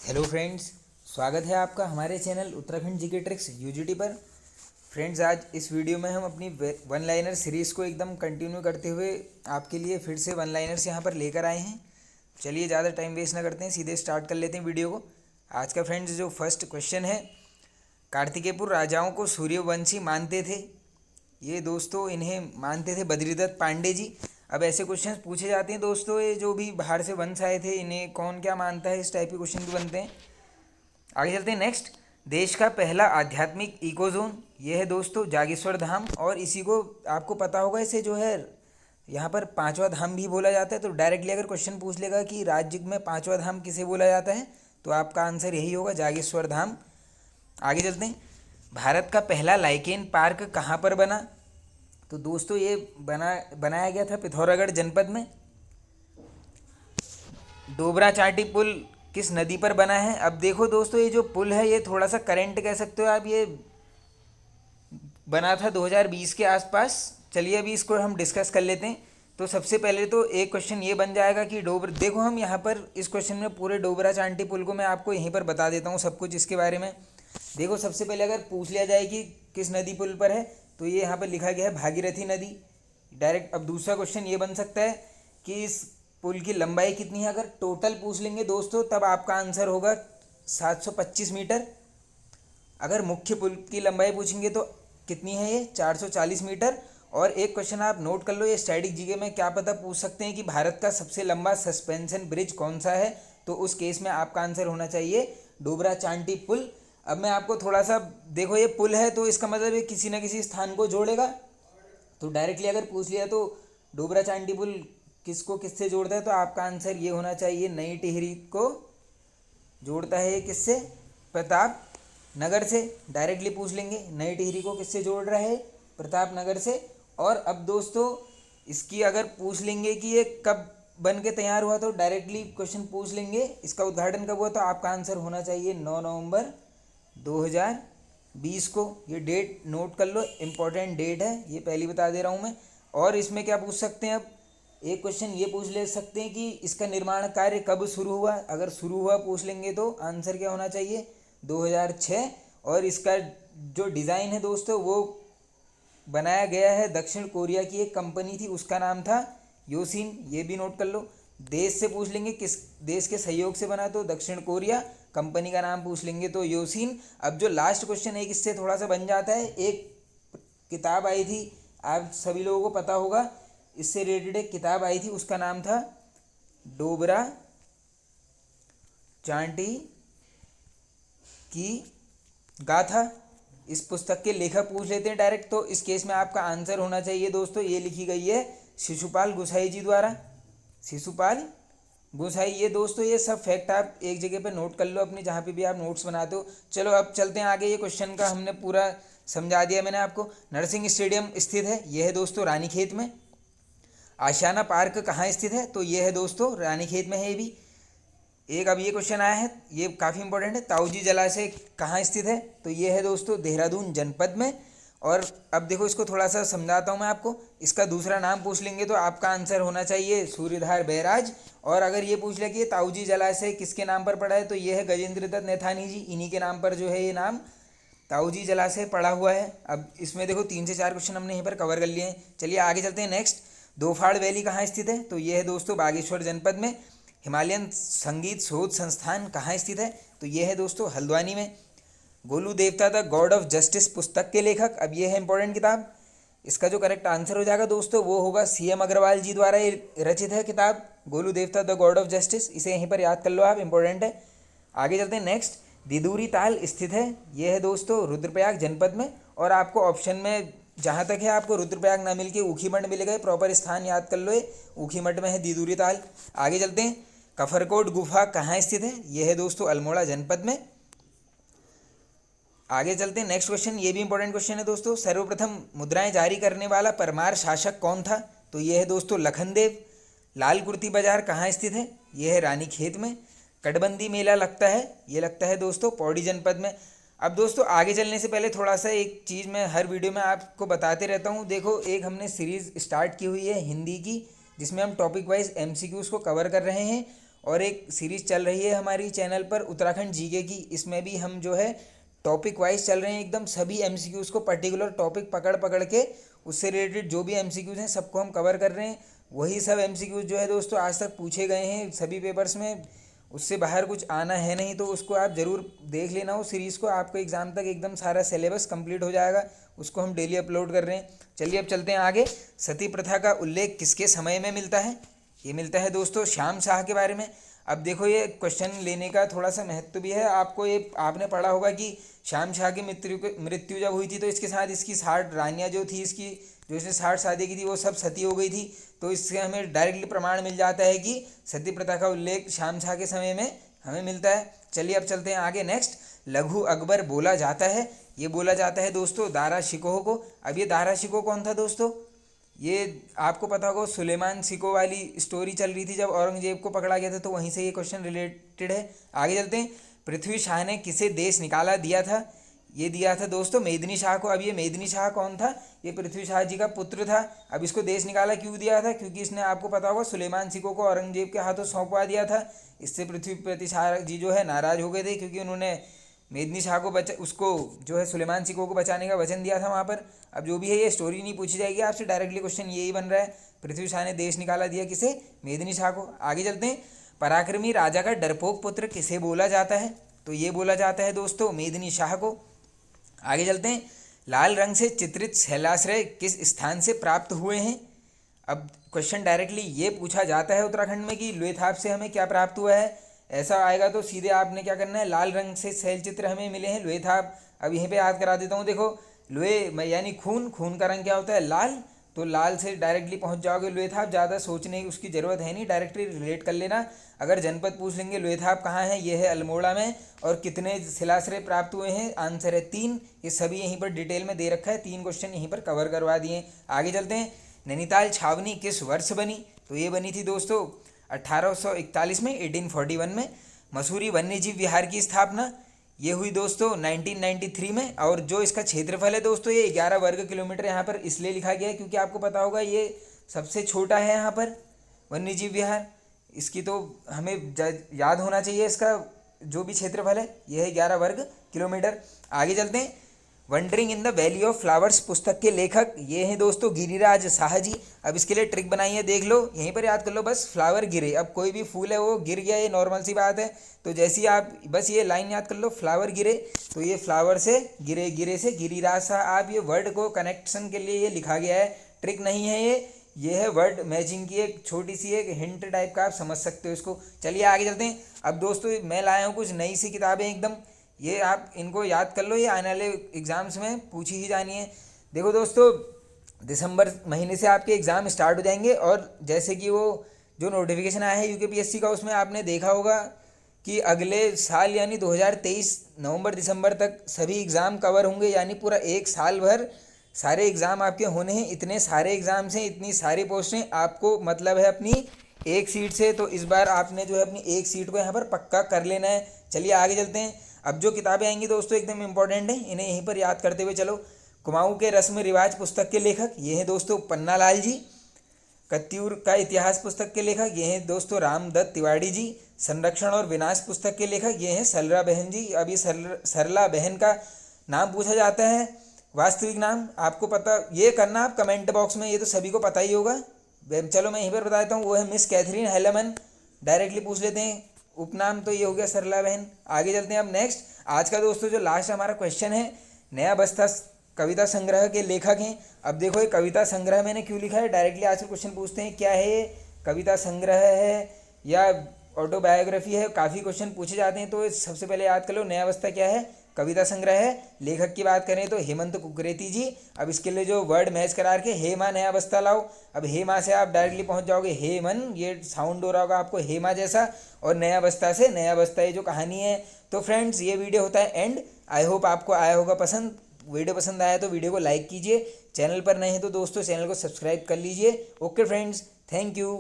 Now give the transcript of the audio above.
Hello friends, स्वागत है आपका हमारे channel Uttarakhand GK tricks UGT पर। फ्रेंड्स, आज इस वीडियो में हम अपनी वन लाइनर सीरीज़ को एकदम कंटिन्यू करते हुए आपके लिए फिर से वन लाइनर्स यहाँ पर लेकर आए हैं। चलिए ज़्यादा टाइम वेस्ट ना करते हैं, सीधे स्टार्ट कर लेते हैं वीडियो को। आज का फ्रेंड्स जो फर्स्ट क्वेश्चन है, कार्तिकेयपुर राजाओं को सूर्यवंशी मानते थे। ये दोस्तों इन्हें मानते थे बद्रीदत्त पांडे जी। अब ऐसे क्वेश्चंस पूछे जाते हैं दोस्तों, ये जो भी बाहर से वंश आए थे इन्हें कौन क्या मानता है, इस टाइप के क्वेश्चन भी बनते हैं। आगे चलते हैं नेक्स्ट। देश का पहला आध्यात्मिक इको जोन, ये है दोस्तों जागेश्वर धाम। और इसी को आपको पता होगा, इसे जो है यहाँ पर पांचवा धाम भी बोला जाता है। तो डायरेक्टली अगर क्वेश्चन पूछ लेगा कि राज्य में पांचवा धाम किसे बोला जाता है, तो आपका आंसर यही होगा, जागेश्वर धाम। आगे चलते हैं। भारत का पहला लाइकेन पार्क कहाँ पर बना? तो दोस्तों ये बनाया गया था पिथौरागढ़ जनपद में। डोबरा चांटी पुल किस नदी पर बना है? अब देखो दोस्तों, ये जो पुल है ये थोड़ा सा करंट कह सकते हो आप, ये बना था 2020 के आसपास। चलिए अभी इसको हम डिस्कस कर लेते हैं। तो सबसे पहले तो एक क्वेश्चन ये बन जाएगा कि देखो हम यहाँ पर इस क्वेश्चन में पूरे डोबरा चांटी पुल को मैं आपको यहीं पर बता देता हूँ सब कुछ इसके बारे में। देखो सबसे पहले अगर पूछ लिया जाए कि किस नदी पुल पर है, तो ये यहाँ पर लिखा गया है भागीरथी नदी डायरेक्ट। अब दूसरा क्वेश्चन ये बन सकता है कि इस पुल की लंबाई कितनी है। अगर टोटल पूछ लेंगे दोस्तों, तब आपका आंसर होगा 725 मीटर। अगर मुख्य पुल की लंबाई पूछेंगे तो कितनी है ये, 440 मीटर। और एक क्वेश्चन आप नोट कर लो, ये स्टैटिक जीके में क्या पता पूछ सकते हैं कि भारत का सबसे लंबा सस्पेंशन ब्रिज कौन सा है। तो उस केस में आपका आंसर होना चाहिए डोबरा चांटी पुल। अब मैं आपको थोड़ा सा, देखो ये पुल है तो इसका मतलब ये किसी न किसी स्थान को जोड़ेगा। तो डायरेक्टली अगर पूछ लिया तो डोबरा चांटी पुल किसको किससे जोड़ता है, तो आपका आंसर ये होना चाहिए, नई टिहरी को जोड़ता है। ये किससे? प्रताप नगर से। डायरेक्टली पूछ लेंगे नई टिहरी को किससे जोड़ रहा है, प्रताप नगर से। और अब दोस्तों इसकी अगर पूछ लेंगे कि ये कब बन के तैयार हुआ, तो डायरेक्टली क्वेश्चन पूछ लेंगे इसका उद्घाटन कब हुआ, तो आपका आंसर होना चाहिए 9 नवंबर 2020 को। ये डेट नोट कर लो, इम्पोर्टेंट डेट है, ये पहली बता दे रहा हूँ मैं। और इसमें क्या पूछ सकते हैं, अब एक क्वेश्चन ये पूछ ले सकते हैं कि इसका निर्माण कार्य कब शुरू हुआ। अगर शुरू हुआ पूछ लेंगे तो आंसर क्या होना चाहिए, 2006। और इसका जो डिज़ाइन है दोस्तों वो बनाया गया है दक्षिण कोरिया की एक कंपनी थी, उसका नाम था योसिन। ये भी नोट कर लो। देश से पूछ लेंगे किस देश के सहयोग से बना, तो दक्षिण कोरिया। कंपनी का नाम पूछ लेंगे तो योसिन। अब जो लास्ट क्वेश्चन है इससे थोड़ा सा बन जाता है, एक किताब आई थी, आप सभी लोगों को पता होगा, इससे रिलेटेड एक किताब आई थी, उसका नाम था डोबरा चांटी की गाथा। इस पुस्तक के लेखक पूछ लेते हैं डायरेक्ट। तो इस केस में आपका आंसर होना चाहिए दोस्तों, ये लिखी गई है शिशुपाल गुसाई जी द्वारा। शिशुपाल गुसाई। ये दोस्तों ये सब फैक्ट आप एक जगह पे नोट कर लो अपनी, जहाँ पे भी आप नोट्स बनाते हो। चलो अब चलते हैं आगे। ये क्वेश्चन का हमने पूरा समझा दिया मैंने आपको। नरसिंह स्टेडियम स्थित है, यह है दोस्तों रानीखेत में। आशियाना पार्क कहाँ स्थित है, तो ये है दोस्तों रानीखेत में है ये भी। एक अब ये क्वेश्चन आया है, ये काफ़ी इंपॉर्टेंट है, ताऊजी जलाशय कहाँ स्थित है, तो ये है दोस्तों देहरादून जनपद में। और अब देखो इसको थोड़ा सा समझाता हूँ मैं आपको। इसका दूसरा नाम पूछ लेंगे तो आपका आंसर होना चाहिए सूर्यधार बैराज। और अगर ये पूछ ले कि ये ताऊजी जलाशय किसके नाम पर पड़ा है, तो ये है गजेंद्र दत्त नैथानी जी, इन्हीं के नाम पर जो है ये नाम ताऊजी जलाशय पड़ा हुआ है। अब इसमें देखो 3 से 4 क्वेश्चन हमने यहीं पर कवर कर लिए हैं। चलिए आगे चलते हैं नेक्स्ट। दोफाड़ वैली कहाँ स्थित है, तो ये है दोस्तों बागेश्वर जनपद में। हिमालयन संगीत शोध संस्थान कहाँ स्थित है, तो ये है दोस्तों हल्द्वानी में। गोलू देवता द गॉड ऑफ जस्टिस पुस्तक के लेखक, अब ये है इंपॉर्टेंट किताब, इसका जो करेक्ट आंसर हो जाएगा दोस्तों वो होगा CM अग्रवाल जी द्वारा ये रचित है किताब, गोलू देवता द गॉड ऑफ जस्टिस। इसे यहीं पर याद कर लो आप, इंपॉर्टेंट है। आगे चलते हैं नेक्स्ट। दिदूरी ताल स्थित है, ये है दोस्तों रुद्रप्रयाग जनपद में। और आपको ऑप्शन में जहाँ तक है आपको रुद्रप्रयाग ना मिल के ऊखीमठ मिलेगा, प्रॉपर स्थान याद कर लो, ये ऊखीमठ में है दिदूरी ताल। आगे चलते हैं। कफरकोट गुफा कहाँ स्थित है, यह है दोस्तों अल्मोड़ा जनपद में। आगे चलते हैं नेक्स्ट क्वेश्चन, ये भी इंपॉर्टेंट क्वेश्चन है दोस्तों। सर्वप्रथम मुद्राएं जारी करने वाला परमार शासक कौन था, तो यह है दोस्तों लखनदेव। लाल कुर्ती बाजार कहाँ स्थित है, यह है रानीखेत में। कटबंदी मेला लगता है, ये लगता है दोस्तों पौड़ी जनपद में। अब दोस्तों आगे चलने से पहले थोड़ा सा एक चीज़ मैं हर वीडियो में आपको बताते रहता हूँ। देखो एक हमने सीरीज़ स्टार्ट की हुई है हिंदी की, जिसमें हम टॉपिक वाइज MCQs को कवर कर रहे हैं। और एक सीरीज़ चल रही है हमारी चैनल पर उत्तराखंड जीके की, इसमें भी हम जो है टॉपिक वाइज चल रहे हैं एकदम, सभी एमसीक्यूज़ को पर्टिकुलर टॉपिक पकड़ पकड़ के उससे रिलेटेड जो भी एमसीक्यूज़ हैं सबको हम कवर कर रहे हैं। वही सब एमसीक्यूज़ जो है दोस्तों आज तक पूछे गए हैं सभी पेपर्स में, उससे बाहर कुछ आना है नहीं, तो उसको आप ज़रूर देख लेना उस सीरीज़ को, आपको एग्ज़ाम तक एकदम सारा सिलेबस कंप्लीट हो जाएगा। उसको हम डेली अपलोड कर रहे हैं। चलिए अब चलते हैं आगे। सती प्रथा का उल्लेख किसके समय में मिलता है? ये मिलता है दोस्तों श्याम शाह के बारे में। अब देखो ये क्वेश्चन लेने का थोड़ा सा महत्व भी है आपको, ये आपने पढ़ा होगा कि श्याम शाह की मृत्यु जब हुई थी तो इसके साथ इसकी 60 रानियाँ जो थी इसकी, जो इसने 60 शादी की थी वो सब सती हो गई थी। तो इससे हमें डायरेक्टली प्रमाण मिल जाता है कि सती प्रथा का उल्लेख श्याम शाह के समय में हमें मिलता है। चलिए अब चलते हैं आगे। नेक्स्ट, लघु अकबर बोला जाता है, ये बोला जाता है दोस्तों दारा शिकोह को। अब ये दारा शिकोह कौन था दोस्तों? ये आपको पता होगा सुलेमान शिकोह वाली स्टोरी चल रही थी जब औरंगजेब को पकड़ा गया था, तो वहीं से ये क्वेश्चन रिलेटेड है। आगे चलते हैं। पृथ्वी शाह ने किसे देश निकाला दिया था? ये दिया था दोस्तों मेदिनी शाह को। अब ये मेदिनी शाह कौन था? ये पृथ्वी शाह जी का पुत्र था। अब इसको देश निकाला क्यों दिया था? क्योंकि इसने आपको पता होगा सुलेमान शिकोह को औरंगजेब के हाथों सौंपवा दिया था। इससे पृथ्वी शाह जी जो है नाराज़ हो गए थे, क्योंकि उन्होंने मेदिनी शाह को उसको जो है सुलेमान शिकोह को बचाने का वचन दिया था वहाँ पर। अब जो भी है ये स्टोरी नहीं पूछी जाएगी आपसे, डायरेक्टली क्वेश्चन यही बन रहा है, पृथ्वी शाह ने देश निकाला दिया किसे? मेदिनी शाह को। आगे चलते हैं। पराक्रमी राजा का डरपोक पुत्र किसे बोला जाता है? तो ये बोला जाता है दोस्तों मेदिनी शाह को। आगे चलते हैं। लाल रंग से चित्रित शैलाश्रय किस स्थान से प्राप्त हुए हैं? अब क्वेश्चन डायरेक्टली ये पूछा जाता है उत्तराखंड में कि लोहेथाप से हमें क्या प्राप्त हुआ है, ऐसा आएगा तो सीधे आपने क्या करना है, लाल रंग से शैल चित्र हमें मिले हैं लोहेथाप। अब यहीं पे याद करा देता हूँ, देखो लोहे यानी खून, खून का रंग क्या होता है? लाल, तो लाल से डायरेक्टली पहुँच जाओगे लोहेथाप, ज़्यादा सोचने की उसकी ज़रूरत है नहीं, डायरेक्टली रिलेट कर लेना। अगर जनपद पूछ लेंगे लोहेथाप कहाँ है, ये है अल्मोड़ा में, और कितने शिलाश्रय प्राप्त हुए हैं, आंसर है 3। ये सभी यहीं पर डिटेल में दे रखा है, 3 क्वेश्चन यहीं पर कवर करवा दिए। आगे चलते हैं। नैनीताल छावनी किस वर्ष बनी? तो ये बनी थी दोस्तों 1841 में, 1841 में। मसूरी वन्यजीव विहार की स्थापना ये हुई दोस्तों 1993 में। और जो इसका क्षेत्रफल है दोस्तों ये 11 वर्ग किलोमीटर यहाँ पर इसलिए लिखा गया है क्योंकि आपको पता होगा ये सबसे छोटा है यहाँ पर वन्यजीव विहार। इसकी तो हमें याद होना चाहिए, इसका जो भी क्षेत्रफल है यह है 11 वर्ग किलोमीटर। आगे चलते हैं। Wondering in the valley of flowers पुस्तक के लेखक ये हैं दोस्तों गिरिराज शाह जी। अब इसके लिए ट्रिक बनाई है, देख लो, यहीं पर याद कर लो, बस फ्लावर गिरे। अब कोई भी फूल है वो गिर गया, ये नॉर्मल सी बात है, तो जैसे ही आप बस ये लाइन याद कर लो, फ्लावर गिरे, तो ये फ्लावर से गिरे, गिरे से गिरिराज शाह। आप ये वर्ड को कनेक्शन के लिए ये लिखा गया है, ट्रिक नहीं है ये है वर्ड मैचिंग की एक छोटी सी एक हिंट टाइप का, आप समझ सकते हो इसको। चलिए आगे चलते हैं। अब दोस्तों मैं लाया हूँ कुछ नई सी किताबें एकदम, ये आप इनको याद कर लो, ये आने वाले एग्ज़ाम्स में पूछी ही जानी है। देखो दोस्तों दिसंबर महीने से आपके एग्ज़ाम स्टार्ट हो जाएंगे, और जैसे कि वो जो नोटिफिकेशन आया है यूकेपीएससी का, उसमें आपने देखा होगा कि अगले साल यानी 2023 नवंबर दिसंबर तक सभी एग्ज़ाम कवर होंगे, यानी पूरा एक साल भर सारे एग्ज़ाम आपके होने हैं। इतने सारे एग्ज़ाम्स हैं, इतनी सारी पोस्टें, आपको मतलब है अपनी एक सीट से, तो इस बार आपने जो है अपनी एक सीट को यहाँ पर पक्का कर लेना है। चलिए आगे चलते हैं। अब जो किताबें आएंगी दोस्तों एकदम इंपॉर्टेंट हैं, इन्हें यहीं पर याद करते हुए चलो। कुमाऊँ के रस्म रिवाज पुस्तक के लेखक ये हैं दोस्तों पन्नालाल जी। कत्यूर का इतिहास पुस्तक के लेखक ये हैं दोस्तों रामदत्त तिवारी जी। संरक्षण और विनाश पुस्तक के लेखक ये हैं सरला बहन जी। अभी सरला बहन का नाम पूछा जाता है, वास्तविक नाम आपको पता ये करना आप कमेंट बॉक्स में, ये तो सभी को पता ही होगा। चलो मैं यहीं पर बता देता हूँ, वो है मिस कैथरीन हेलमन, डायरेक्टली पूछ लेते हैं, उपनाम तो ये हो गया सरला बहन। आगे चलते हैं। अब नेक्स्ट आज का दोस्तों जो लास्ट हमारा क्वेश्चन है, नया बस्ता कविता संग्रह के लेखक हैं। अब देखो ये कविता संग्रह मैंने क्यों लिखा है, डायरेक्टली आज के क्वेश्चन पूछते हैं, क्या है ये, कविता संग्रह है या ऑटोबायोग्राफी है? काफ़ी क्वेश्चन पूछे जाते हैं, तो सबसे पहले याद कर लो नया बस्ता क्या है, कविता संग्रह है। लेखक की बात करें तो हेमंत कुकरेती जी। अब इसके लिए जो वर्ड मैच करा के हे माँ नया बस्ता लाओ, अब हे माँ से आप डायरेक्टली पहुंच जाओगे हे मन, ये साउंड हो रहा होगा आपको हे माँ जैसा, और नया बस्ता से नया बस्ता ये जो कहानी है। तो फ्रेंड्स ये वीडियो होता है एंड, आई होप आपको आया होगा पसंद। वीडियो पसंद आया तो वीडियो को लाइक कीजिए, चैनल पर नए हैं तो दोस्तों चैनल को सब्सक्राइब कर लीजिए। Okay friends, thank you.